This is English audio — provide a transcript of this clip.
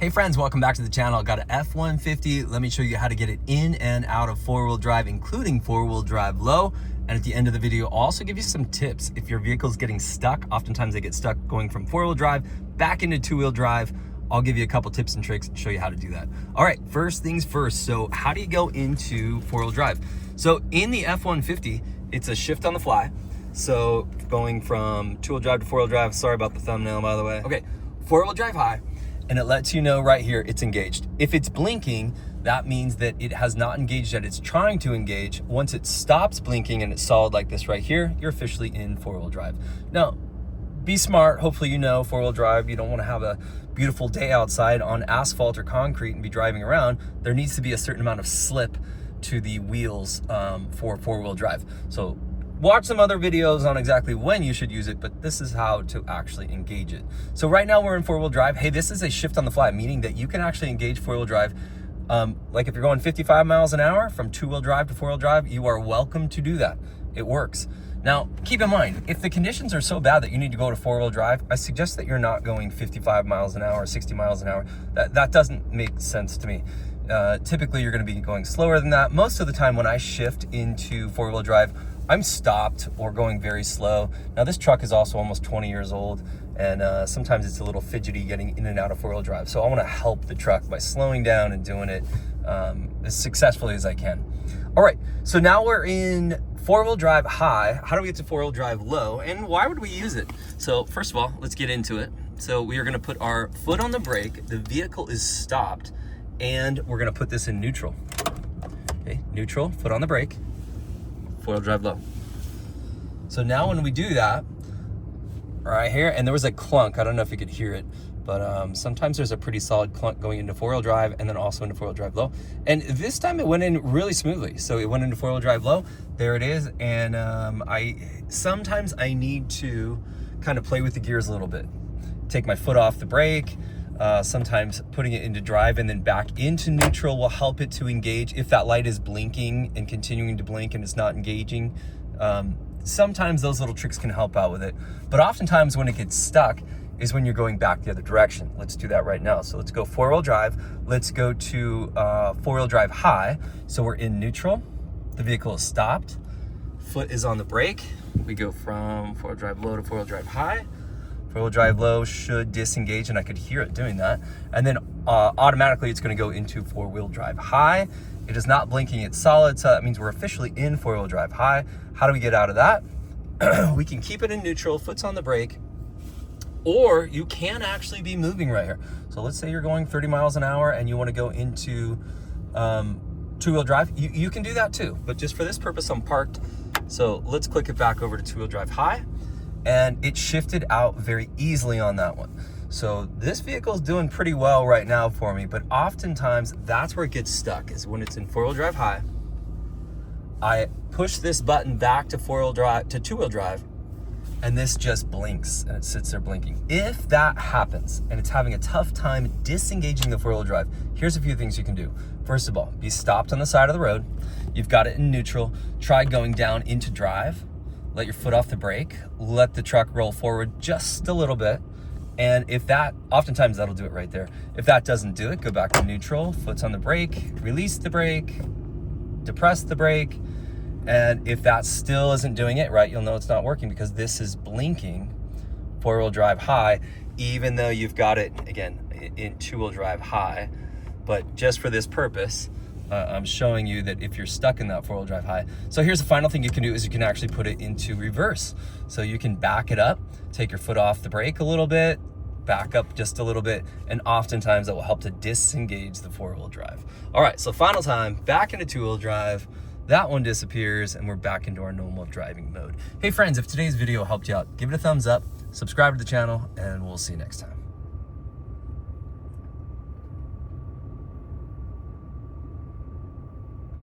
Hey friends, welcome back to the channel. I got an F-150. Let me show you how to get it in and out of four-wheel drive, including four-wheel drive low. And at the end of the video, I'll also give you some tips. If your vehicle's getting stuck, oftentimes they get stuck going from four-wheel drive back into two-wheel drive. I'll give you a couple tips and tricks and show you how to do that. All right, first things first. So how do you go into four-wheel drive? So in the F-150, it's a shift on the fly. So going from two-wheel drive to four-wheel drive, sorry about the thumbnail, by the way. Okay, four-wheel drive high. And it lets you know right here it's engaged. If it's blinking, that means that it has not engaged yet. It's trying to engage. Once it stops blinking and it's solid like this right here, you're officially in four-wheel drive. Now, be smart. Hopefully you know four-wheel drive. You don't want to have a beautiful day outside on asphalt or concrete and be driving around. There needs to be a certain amount of slip to the wheels for four-wheel drive. So watch some other videos on exactly when you should use it, but this is how to actually engage it. So right now we're in four-wheel drive. Hey, this is a shift on the fly, meaning that you can actually engage four-wheel drive. Like if you're going 55 miles an hour from two-wheel drive to four-wheel drive, you are welcome to do that. It works. Now, keep in mind, if the conditions are so bad that you need to go to four-wheel drive, I suggest that you're not going 55 miles an hour, 60 miles an hour. That doesn't make sense to me. Typically, you're going to be going slower than that. Most of the time when I shift into four-wheel drive, I'm stopped or going very slow. Now this truck is also almost 20 years old, and sometimes it's a little fidgety getting in and out of four-wheel drive. So I wanna help the truck by slowing down and doing it as successfully as I can. All right, so now we're in four-wheel drive high. How do we get to four-wheel drive low, and why would we use it? So first of all, let's get into it. So we are gonna put our foot on the brake, the vehicle is stopped, and we're gonna put this in neutral. Okay, neutral, foot on the brake, four-wheel drive low. So now when we do that, right here, and there was a clunk, I don't know if you could hear it, but sometimes there's a pretty solid clunk going into four-wheel drive and then also into four-wheel drive low. And this time it went in really smoothly. So it went into four-wheel drive low, there it is. And sometimes I need to kind of play with the gears a little bit. Take my foot off the brake, sometimes putting it into drive and then back into neutral will help it to engage. If that light is blinking and continuing to blink and it's not engaging, sometimes those little tricks can help out with it. But oftentimes when it gets stuck is when you're going back the other direction. Let's do that right now. So let's go four-wheel drive. Let's go to four-wheel drive high. So we're in neutral. The vehicle is stopped. Foot is on the brake. We go from four-wheel drive low to four-wheel drive high. Four-wheel drive low should disengage, and I could hear it doing that. And then automatically it's gonna go into four-wheel drive high. It is not blinking, it's solid, so that means we're officially in four-wheel drive high. How do we get out of that? We can keep it in neutral, foot's on the brake, or you can actually be moving right here. So let's say you're going 30 miles an hour and you wanna go into two-wheel drive. You can do that too, but just for this purpose, I'm parked. So let's click it back over to two-wheel drive high. And it shifted out very easily on that one. So this vehicle is doing pretty well right now for me, but oftentimes that's where it gets stuck, is when it's in four-wheel drive high. I push this button back to four-wheel drive to two-wheel drive, and this just blinks and it sits there blinking. If that happens and it's having a tough time disengaging the four-wheel drive, here's a few things you can do. First of all, be stopped on the side of the road. You've got it in neutral. Try going down into drive. Let your foot off the brake, let the truck roll forward just a little bit. And if that, oftentimes that'll do it right there. If that doesn't do it, go back to neutral, foot's on the brake, release the brake, depress the brake. And if that still isn't doing it right, you'll know it's not working because this is blinking four-wheel drive high, even though you've got it, again, in two-wheel drive high. But just for this purpose, I'm showing you that if you're stuck in that four-wheel drive high. So here's the final thing you can do is you can actually put it into reverse. So you can back it up, take your foot off the brake a little bit, back up just a little bit, and oftentimes that will help to disengage the four-wheel drive. All right, so final time, back into two-wheel drive. That one disappears and we're back into our normal driving mode. Hey friends, if today's video helped you out, give it a thumbs up, subscribe to the channel, and we'll see you next time.